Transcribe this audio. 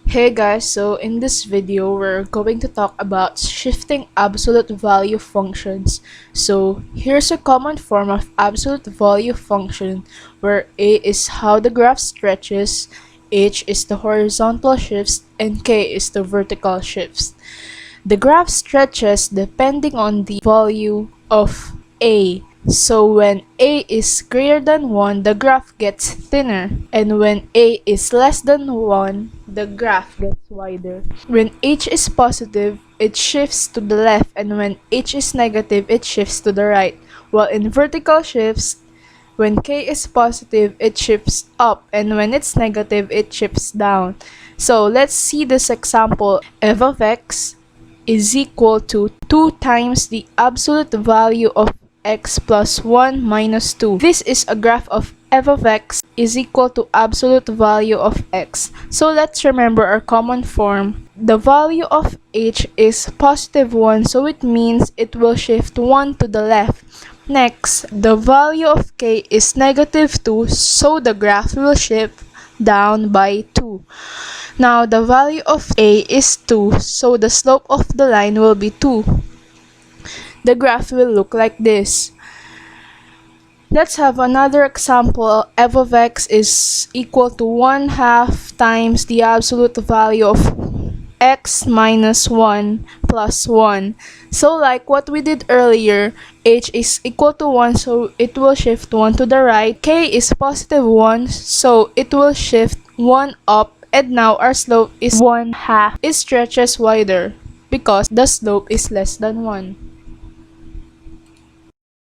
Hey guys, so in this video we're going to talk about shifting absolute value functions. So here's a common form of absolute value function where A is how the graph stretches, H is the horizontal shifts, and K is the vertical shifts. The graph stretches depending on the value of A. So when A is greater than 1, the graph gets thinner. And when A is less than 1, the graph gets wider. When H is positive, it shifts to the left. And when H is negative, it shifts to the right. While in vertical shifts, when K is positive, it shifts up. And when it's negative, it shifts down. So let's see this example. F of x is equal to 2 times the absolute value of x plus 1 minus 2. This is a graph of f of x is equal to absolute value of x. So let's remember our common form. The value of h is positive 1, so it means it will shift 1 to the left. Next, the value of k is negative 2, so the graph will shift down by 2. Now, the value of A is 2, so the slope of the line will be 2. The graph will look like this. Let's have another example. F of x is equal to 1/2 times the absolute value of x minus 1 plus 1. So like what we did earlier, h is equal to 1, so it will shift 1 to the right. K is positive 1, so it will shift 1 up. And now our slope is 1/2. It stretches wider because the slope is less than 1.